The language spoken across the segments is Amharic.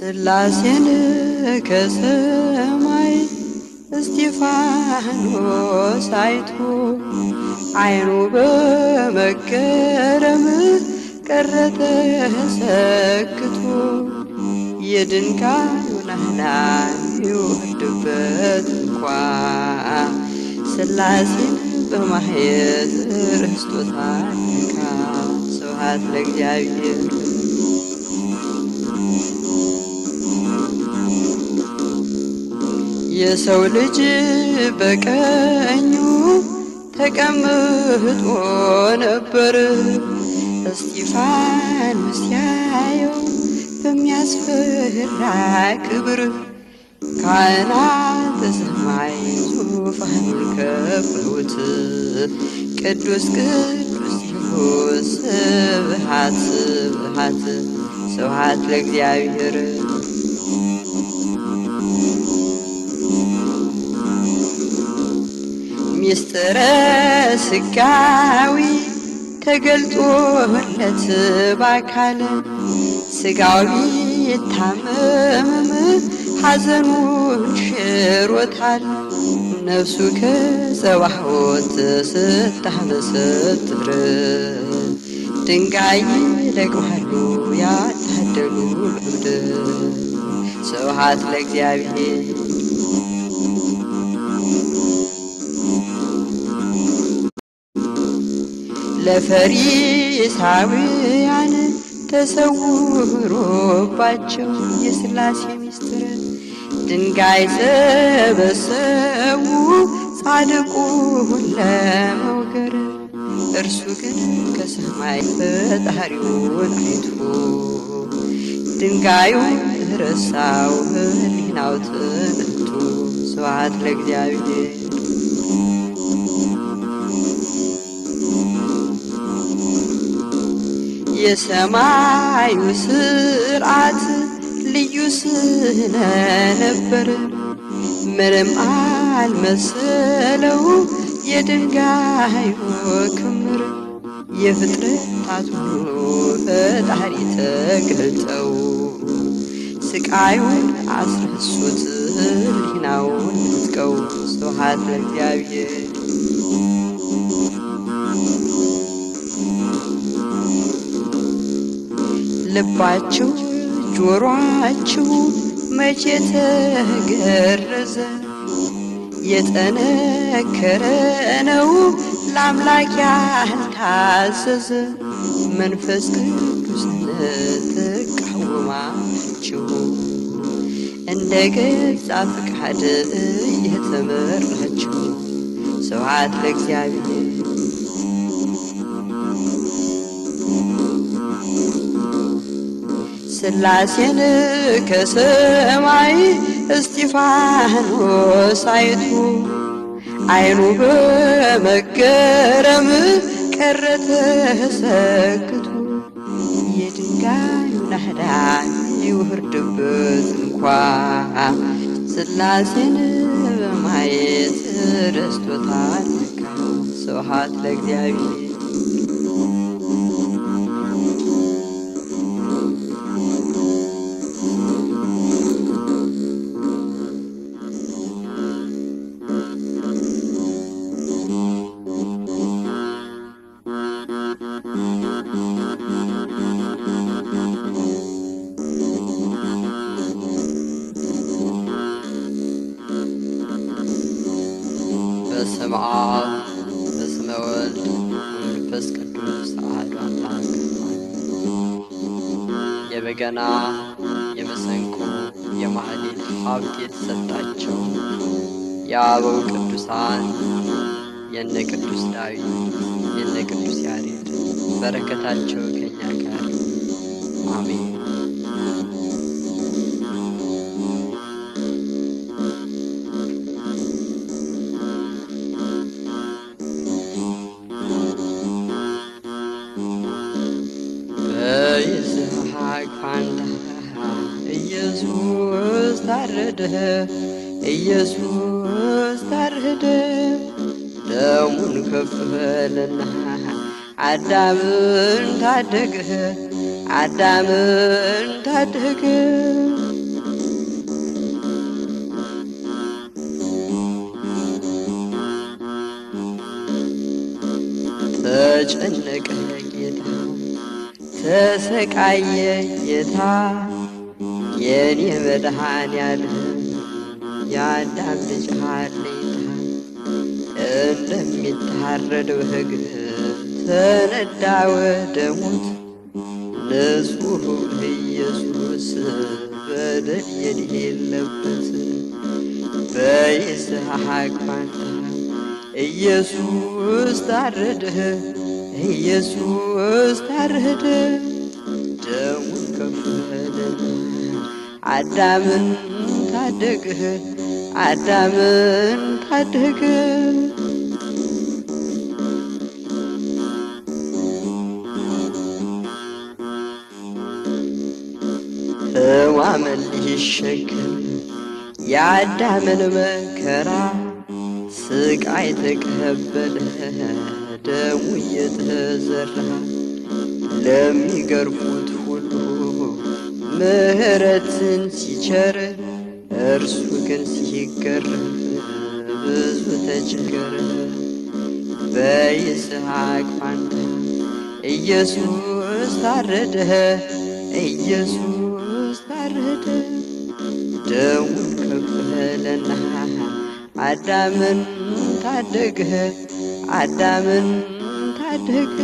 ስላሴን ከሰማይ እስጢፋኖስ አይቶ አይኑ በመገረም ቀረ ተሰክቶ የድንጋዩን አህላል ይወርድበት እንኳ ስላሴን በማየት ረስቶታል ለካ። ስብሐት ለእግዚአብሔር። የሰው ልጅ በቀኙ ተቀምጦ ነበር እስጢፋኖስ ሲያየው በሚያስፈራ ክብር። ካህናተ ሰማይ ዙፋኑን ከበውት ቅዱስ ቅዱስ ይሁን ስብሐት ስብሐት ስብሐት ለእግዚአብሔር። ሚስጥረ ስጋዊ ተገልጦለት በአካል ስጋዊ ታመመ ሐዘኑን ሽሮታል። ነፍሱ ከጸባዖት ስታመሰጥር ድንጋይ ይለቅማሉ ያታደሉ በምድር። ስብሐት ለእግዚአብሔር። ለፈሪሳውያን ተሰውሮባቸው የሥላሴ ምስጢር ድንጋይ ሰበሰቡ ጻድቁን ለመውገር። እርሱ ግን ከሰማይ ፈጣሪውን አይቶ ድንጋዩን ረሳው ሕሊናው ተነክቶ። ስብሐት ለእግዚአብሔር። የሰማዩ ስርዓት ልዩ ስለነበር ምንም አልመሰለው የድንጋዩ ክምር። የፍጥረታት ሁሉ ፈጣሪ ተገልጠው ስቃዩን አስረሱት ሕሊናውን ነጥቀው። ስብሐት ለእግዚአብሔር። ልባችሁ ጆሮአችሁ መቼ ተገረዘ? የጠነከረ ነው ለአምላክ ያልታዘዘ። መንፈስ ቅዱስን ተቃወማችሁ እንደ ገዛ ፈቃድ እየተመራችሁ። ስብሐት ለእግዚአብሔር። ስላሴን ከሰማይ እስጢፋኖስ አይቶ አይኑ በመገረም ቀረ ተሰክቶ የድንጋዩን ናህዳን ይወርድበት እንኳ ስላሴን በማየት ረስቶታል ለካ። ስብሐት ለእግዚአብሔር። በስመ አብ በስመ ወልድ ወመንፈስ ቅዱስ አሐዱ አምላክ። የበገና የመሰንቆ የማህሌት ሀብት የተሰጣቸው የአበው ቅዱሳን የነ ቅዱስ ዳዊት የነ ቅዱስ ያሬድ በረከታቸው ከኛ ጋር አሜን። በይስሐቅ ፋንታ ኢየሱስ ታረደ፣ ኢየሱስ ታረደ። ደሙን ከፈለና አዳምን ታደገ፣ አዳምን ታደገ። ተጨነቀ ጌታ ተሰቃየ ጌታ የኔ መድኃኔዓለም የአዳም ልጅ ሀሌታ እንደሚታረድ በግ ተነዳ ወደ ሞት ንጹሕ ኢየሱስ በደል የሌለበት በይስሐቅ ፋንታ ኢየሱስ ታረደ ኢየሱስ ታረደ ደሙን ከፈለና አዳምን ታደገ አዳምን ታደገ ሕማምን ሊሸከም የአዳምን መከራ ስቃይ ተቀበለ ደሙ እየተዘራ ለሚገርፉት ሁሉ ምሕረትን ሲቸር እርሱ ግን ሲገረፍ ብዙ ተቸገረ በይስሐቅ ፋንታ ኢየሱስ ታረደ ኢየሱስ ታረደ ደሙን ከፈለና አዳምን ታደገ አዳምን ታደገ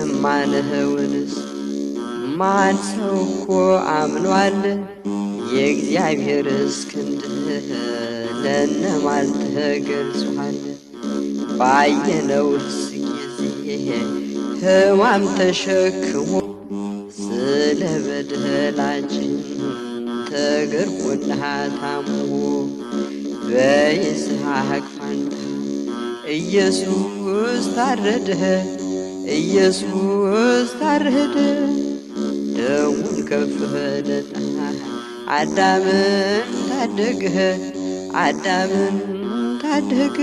የሰማነውንስ ማን ሰው እኮ አምኗል የእግዚአብሔርስ ክንድ ለእነማን ተገልጿል ባየነውስ ጊዜ ሕማም ተሸክሞ ስለ በደላችን ተገርፎና ታሞ በይስሐቅ ፋንታ ኢየሱስ ታረደ ኢየሱስ ታረደ ደሙን ከፈለና አዳምን ታደገ አዳምን ታደገ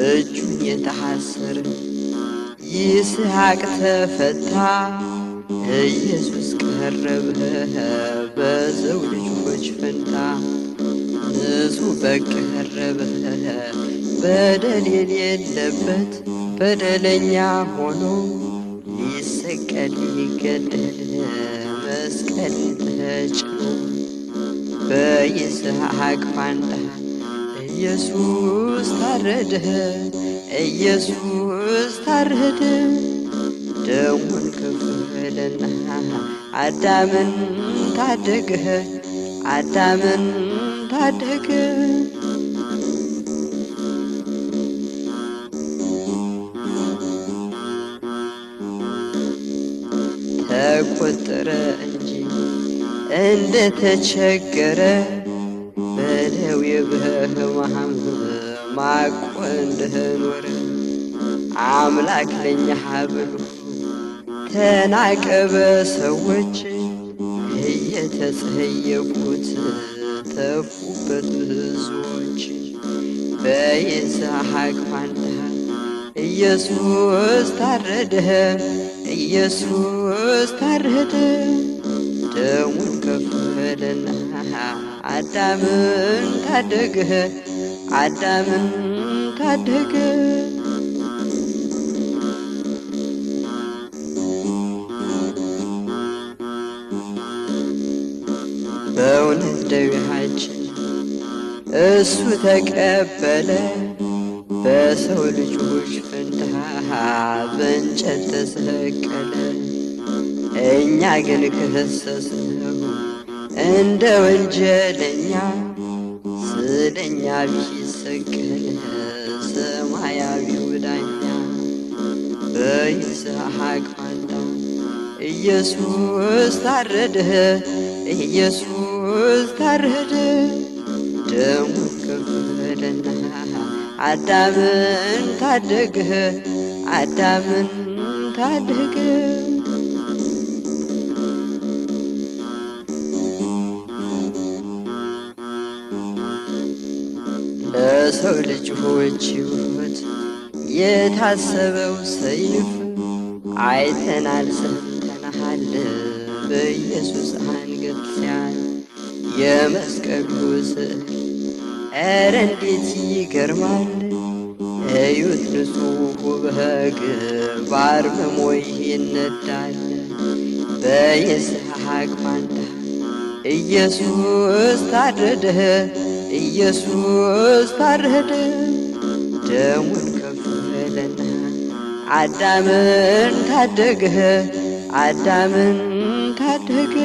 እጁን የታሰረ ይስሐቅ ተፈታ ኢየሱስ ቀረበ በሰው ልጆች ፈንታ ንጹሕ በግ ቀረበ በደል የሌለበት በደለኛ ሆኖ ሊሰቀል ሊገደል መስቀል ተጭኖ በይስሐቅ ፋንታ ኢየሱስ ታረደ ኢየሱስ ታረደ ደሙን ከፈለና አዳምን ታደገ አዳምን ታደገ ተቆጠረ እንጂ እንደተቸገረ በደዌ በሕማም ማቆ እንደኖረ አምላክ ለኛ ብሎ ተናቀ በሰዎች እየተጸየፉት ተፉበት ብዙዎች በይስሐቅ ፋንታ ኢየሱስ ታረደ ኢየሱስ ታረደ ደሙን ከፈለና አዳምን ታደገ አዳምን ታደገ በእውነት ደዌያችን እሱ ተቀበለ በሰው ልጆች ፈንታ በእንጨት ተሰቀለ እኛ ግን ከሰስነው እንደ ወንጀለኛ ስለኛ ቢሰቀል ሰማያዊው ዳኛ በይስሐቅ ፋንታ ኢየሱስ ታረደ ኢየሱስ ታረደ ደሙን ከፈለና አዳምን ታደገ አዳምን ታደገ ለሰው ልጆች ሕይወት የታሰበው ሰይፍ አይተናል ሰምተናል በኢየሱስ አንገት ሲያል የመስቀሉ ስዕል ኧረ እንዴት ይገርማል እዩት ንጹሕ በግ በአርምሞ ይነዳል በይስሐቅ ፋንታ ኢየሱስ ታረደ ኢየሱስ ታረደ ደሙን ከፈለና አዳምን ታደገ አዳምን ታደገ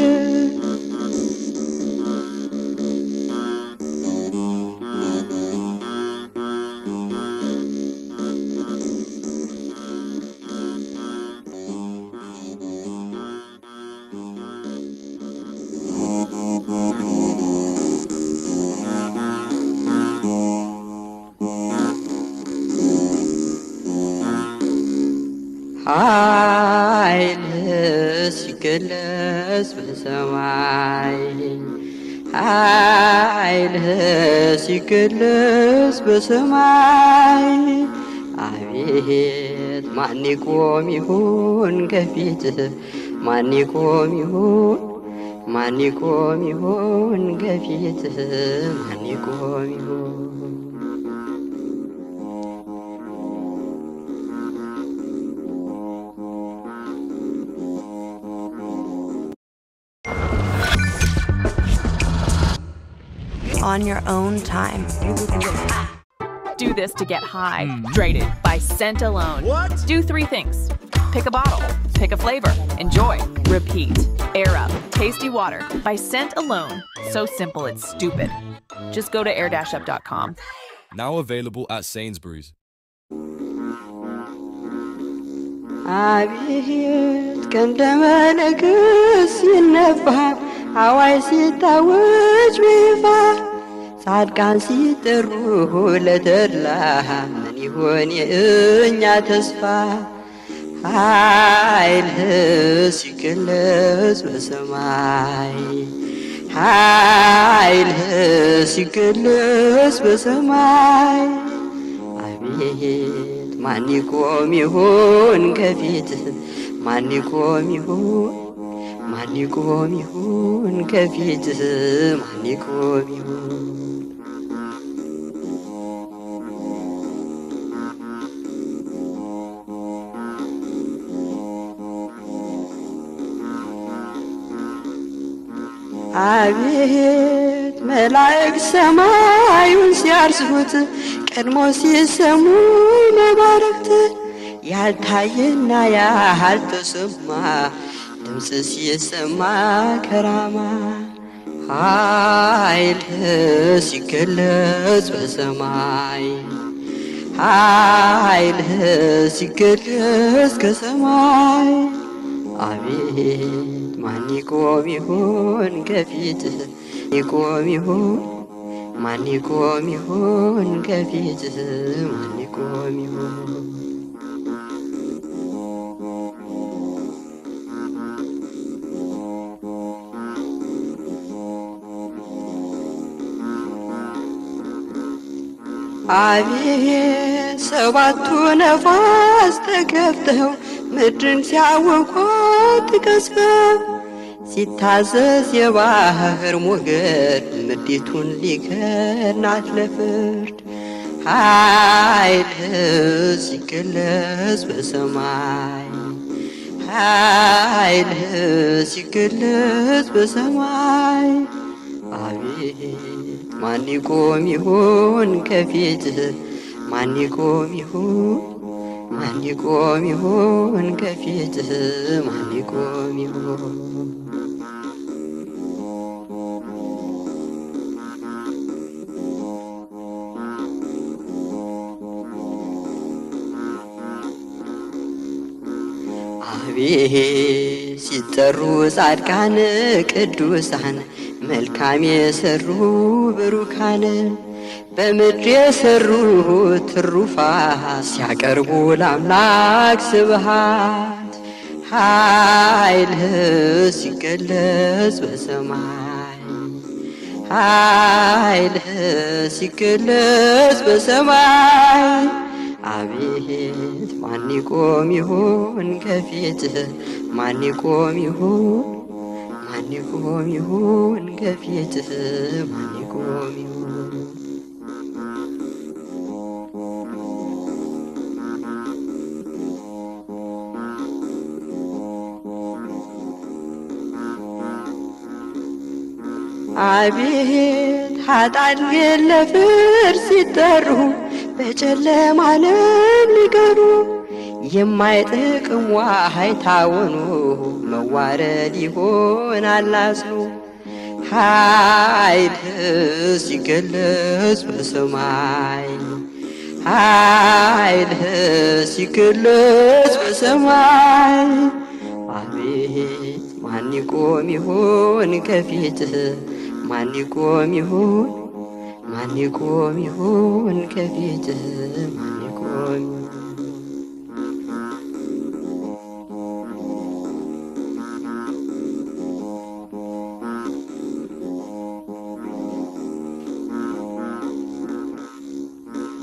ኃይል ሲገለጽ በሰማይ ኃይል ሲገለጽ በሰማይ አቤት ማን ይቆም ይሆን ከፊትህ ማን ይቆም ይሆን ማን ይቆም ይሆን ከፊትህ ማን ይቆም ይሆን on your own time. Do this to get hydrated by Scent Alone. What? Do 3 things. Pick a bottle, pick a flavor, enjoy, repeat, air up, tasty water by Scent Alone. So simple it's stupid. Just go to air-up.com. Now available at Sainsbury's. አቤት ከንደመለክስ ይነፋ አዋይ ሲታወጅ ቢፋ ጻድቃን ሲጠሩ ለተድላ ምን ይሆን የእኛ ተስፋ ኃይል ሲገለጽ በሰማይ ኃይል ሲገለጽ በሰማይ አቤት ማን ይቆም ይሆን ከፊትህ ማን ይቆም ይሆን ማን ይቆም ይሆን ከፊትህ ማን ይቆም ይሆን አቤት መላእክት ሰማዩን ሲያርሱት ቀድሞ ሲሰሙ መባረክት ያልታየና ያልተሰማ ድምፅ ሲሰማ ከራማ ኃይል ሲገለጽ በሰማይ ኃይል ሲገለጽ ከሰማይ አቤት ማን ይቆም ይሆን ከፊትህ ይቆም ይሆን ማን ይቆም ይሆን ከፊትህ ማን ይቆም ይሆን አቤት ሰባቱ ነፋስ ተከፍተው ምድርን ሲያወቋት ቀስፈው ሲታዘዝ የባህር ሞገድ ምድሪቱን ሊከናት ለፍርድ ኃይል ሲገለጽ በሰማይ ኃይል ሲገለጽ በሰማይ አቤት ማን ይቆም ይሆን ከፊትህ ማን ይቆም ይሆን ማን ይቆም ይሆን ከፊትህ ማን ይቆም ይሆን አቤት ሲጠሩ ጻድቃን ቅዱሳን መልካም የሰሩ ብሩካን በምድር የሰሩ ትሩፋት ሲያቀርቡ ለአምላክ ስብሃት ኃይል ሲገለጽ በሰማይ ኃይል ሲገለጽ በሰማይ አቤት ማን ይቆም ይሆን ከፊትህ ማን ይቆም ይሆን ማን ይቆም ይሆን ከፊትህ ማን ይቆም ይሆን አቤት ኃጥአን ለፍርድ ሲጠሩ በጨለማ ዓለም ሊቀሩ የማይጠቅም ዋይታ ሆኖ መዋረድ ይሆናል አዝኖ ኃይልህ ሲገለጽ በሰማይ ኃይልህ ሲገለጽ በሰማይ አቤት ማን ይቆም ይሆን ከፊትህ ማን ይቆም ይሆን ማን ይቆም ይሆን ከፊትህ ማን ይቆም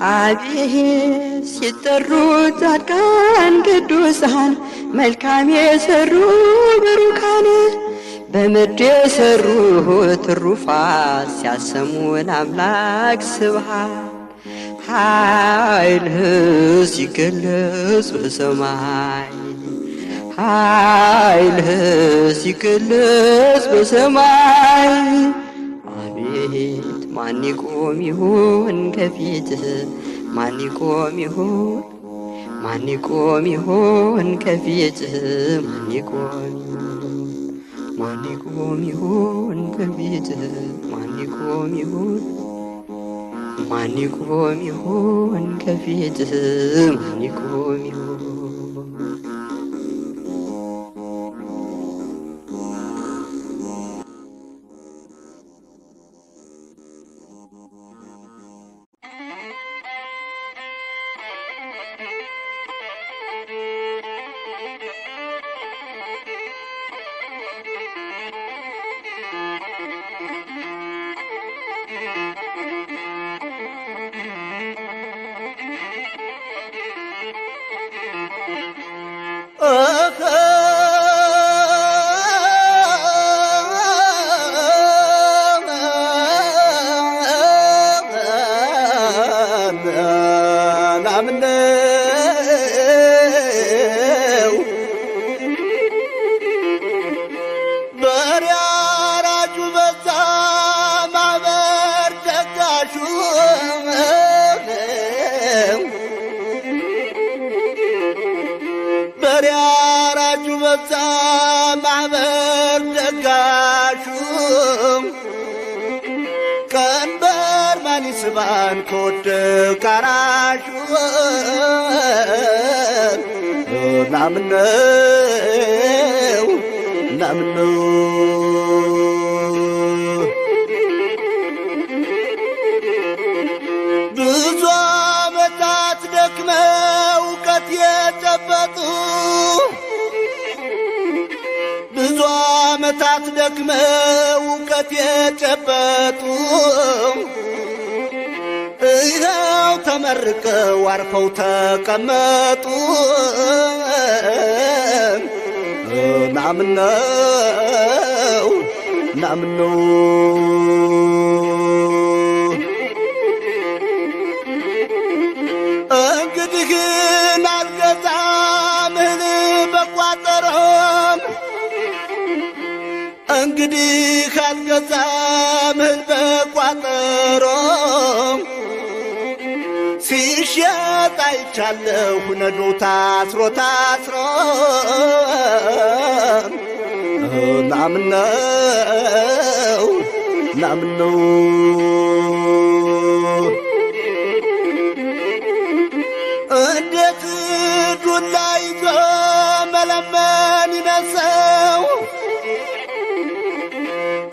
አቤት ሲጠሩ ጻድቃን ቅዱሳን መልካም የሰሩ ብሩካን በምድር የሰሩ ትሩፋት ሲያሰሙን አምላክ ስብሐት ኃይልህ ሲገለጽ በሰማይ ኃይልህ ሲገለጽ በሰማይ አቤት ማን ይቆም ይሆን ከፊትህ ማን ይቆም ይሆን ማን ይቆም ይሆን ከፊትህ ማን ይቆም ማን ይቆም ይሆን ከፊትህ ማን ይቆም ይሆን ማን ይቆም ይሆን ከፊትህ ማን ይቆም ይሆን ስባን ኮድ ካራሹ ናምነው ብዙ ዓመታት ደክመው እውቀት የጨበጡ ብዙ ዓመታት ደክመው እውቀት የጨበጡ ይኸው ተመርቀው አርፈው ተቀመጡ ናምነው እንግዲህ አልገዛም እህል በቋጠሮም እንግዲህ አልገዛም እህል በቋጠሮም ሲሸጥ አይቻለሁ ነዶ ታስሮ ናምነው እንዴት ዱላ ይዞ መለመን ይነሰው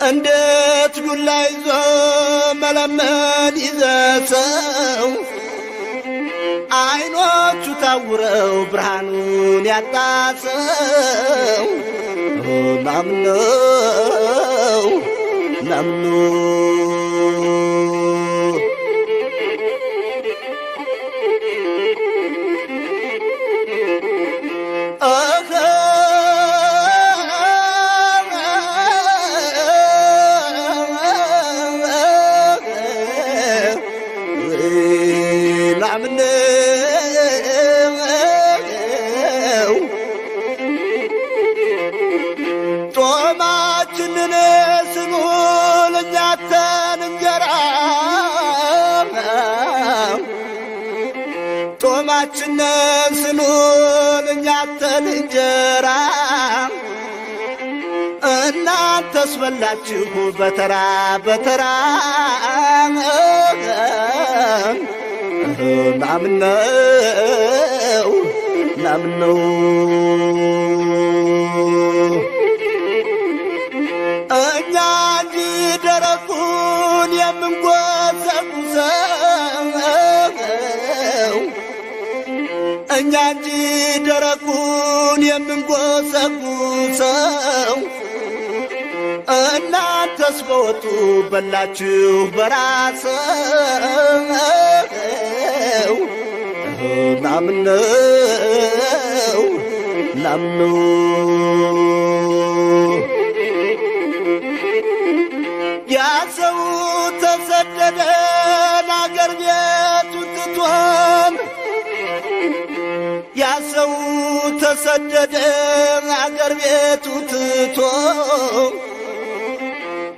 እንዴት ዱላ ይዞ መለመን ይዘሰው አይኖቹ ታውረው ብርሃኑን ያጣሰው ናምነው ብቻችንን ስኑን እኛ ተንጀራ እናንተስ በላችሁ በተራ በተራ ናምነው እኛ እንጂ ደረቁን የምንጎዘጉዘው እኛ እንጂ ደረቁን የምንጎዘጉዘው እናንተስ በወጡ በላችሁ በራሰው ናምነው ያ ሰው ተሰደደ አገር ቤቱን ትቶን ያ ሰው ተሰደደ አገር ቤቱን ትቶ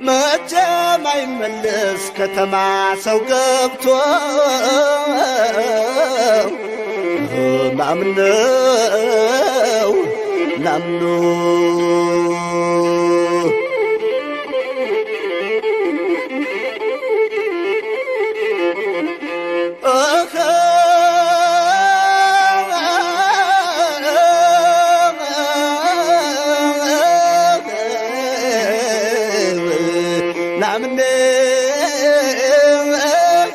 መቼም አይመለስ ከተማ ሰው ገብቶ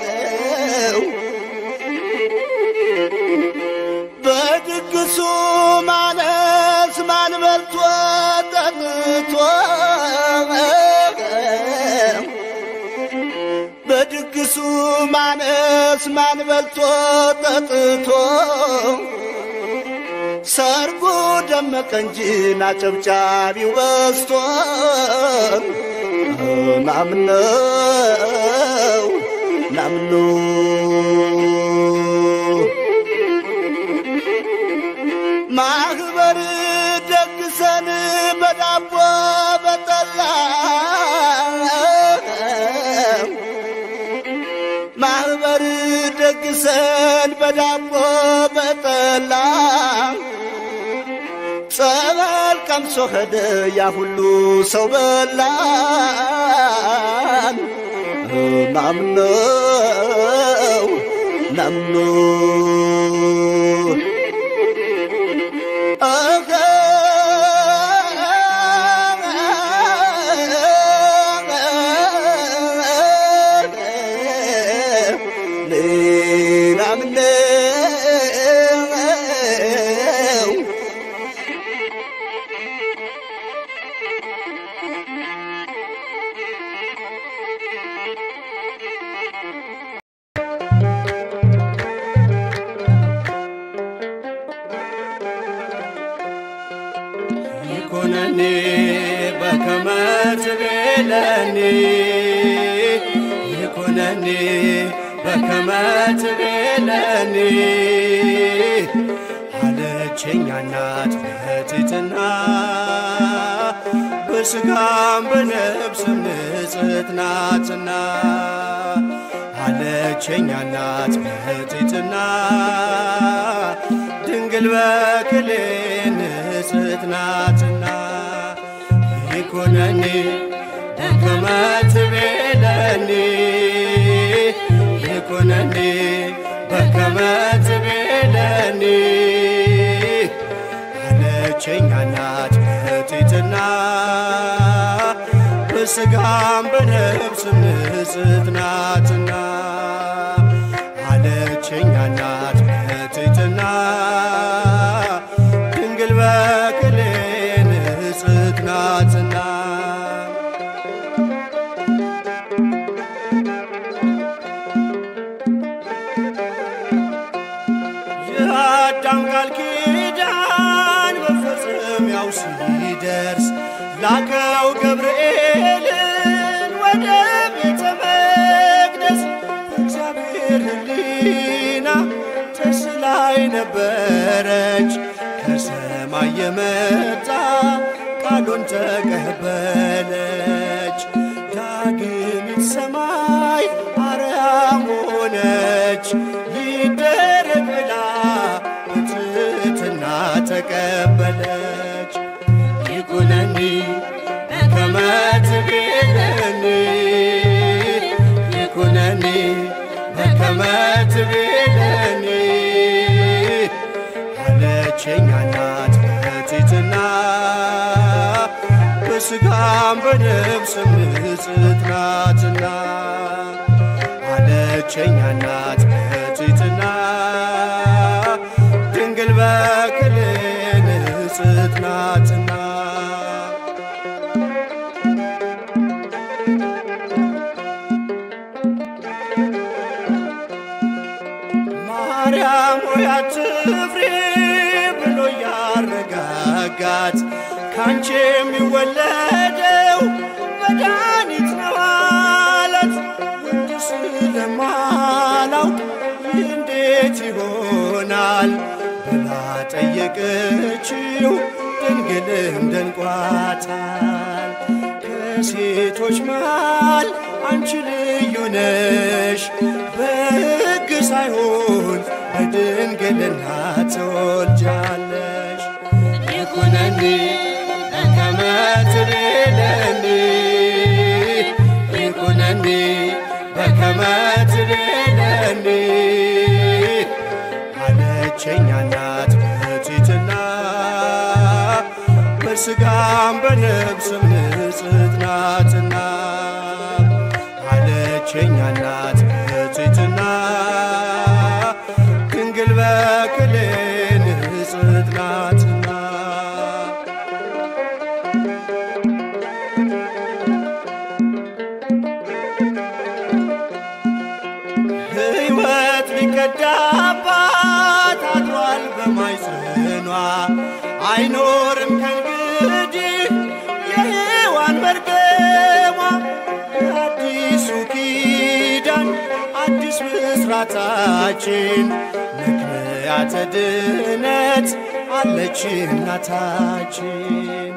ናምነው በድግሱ ማነስ ማን በልቶ ጠጥቶ በድግሱ ማነስ ማን በልቶ ጠጥቶ ሰርጉ ደመቀ እንጂ አጨብጫቢው በዝቶ ናምነው ማህበር ደግሰን በዳቦ በጠላ ማህበር ደግሰን በዳቦ በጠላ ጸበል ቀምሶ ሄደ ያ ሁሉ ሰው በላን ናምነው ይኩነኒ በከመ ትቤለኒ ይኩነኒ በከመ ትቤለኒ አለችኝ እናት በትሕትና በሥጋም በነፍስም ንጽሕት ናትና አለችኝ እናት በትሕትና ድንግል በክሌ ንጽሕት ናትና ይኩነኒ በከመ ትቤለኒ ይኩነኒ በከመ ትቤለኒ አለችኝ እናት በትሕትና በሥጋም በነፍስም ንጽሕት ናትና አለችኝ እናት በትሕትና ድንግል በክሌ ንጽሕት ናትና የአዳም ቃል ኪዳን መፈጸሚያው ሲደርስ ላከው ገብርኤልን ወደ ቤተ መቅደስ እግዚአብሔር ሕሊና ተስላይ ነበረች ከሰማይ የመጣ ቃሉን ተቀበለች ዳግሚት ሰማይ አርያም ሆነች ይደረግ ብላ በሥጋም በነፍስም ንጽሕት ናትና አለችኝ እናት በትሕትና ድንግል በክሌ ንጽሕት ናትና ማርያም ሆይ አትፍሪ ብሎ ያረጋጋት ካንቺ የሚወለደው መድኃኒት ነው አላት። ወንድ ስለማላውቅ ይህ እንዴት ይሆናል ብላ ጠየቀችው። ድንግልም ደንቋታል። ከሴቶች መሃል አንቺ ልዩ ነሽ፣ በሕግ ሳይሆን በድንግልና ትወልጃለሽ። ይኩነኒ በከመ ትቤለኒ ይኩነኒ በከመ ትቤለኒ አለችኝ እናት በትሕትና በሥጋም በነፍስም ንጽሕት ናትና አለችኝ እናት በትሕትና ድንግል በክሌ ንጽሕት ናትና ሕይወት ሊቀዳባት አድሯል በማኅፀኗ አይኖርም ከእንግዲህ የሔዋን መርገሟ። የአዲሱ ኪዳን አዲስ ብሥራታችን ምክንያተ ድኅነት አለች እናታችን።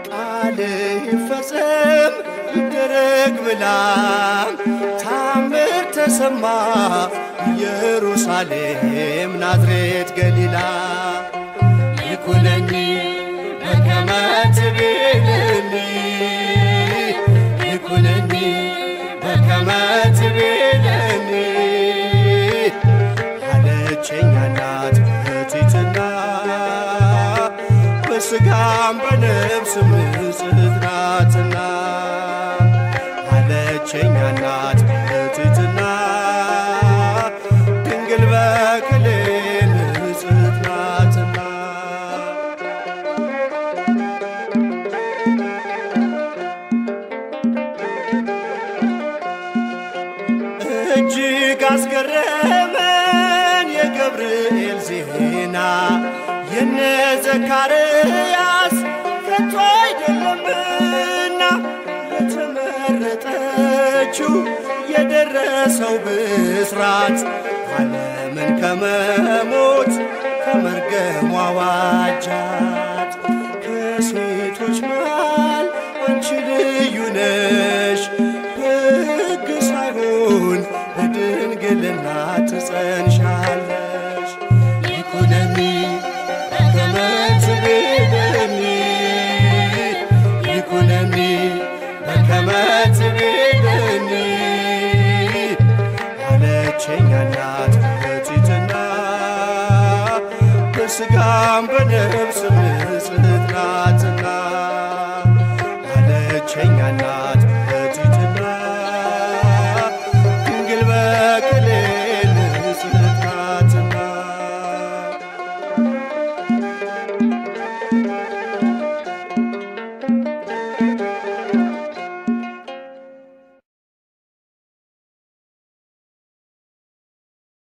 ቃልህ ይፈጸም ይደረግ ብላ ታምር ተሰማ ኢየሩሳሌም ናዝሬት ገሊላ። ይኩነኒ በከመ ትቤለኒ ይኩነኒ በከመ ትቤለኒ አለችኝ እናት በትሕትና በሥጋም በነፍስም ንጽሕት ናትና አለችኝ እናት በትሕትና ድንግል በክሌ ንጽሕት ናትና እጅግ አስገረመን የገብርኤል ዜና የነ ዘካርያስ ከቶ አይደለምና ለተመረጠችው የደረሰው ብስራት ዓለምን ከመሞት ከመርገሟ ዋጃት። ከሴቶች መሃል አንቺ ልዩ ነሽ፣ በሕግ ሳይሆን በድንግልና ትጸንሻለሽ። ይኩነኒ በከመ ትቤለኒ ይኩነኒ በከመ ትቤለኒ አለችኝ እናት በትሕትና በሥጋም በነፍስም ንጽሕት ናትና አለችኝ እናት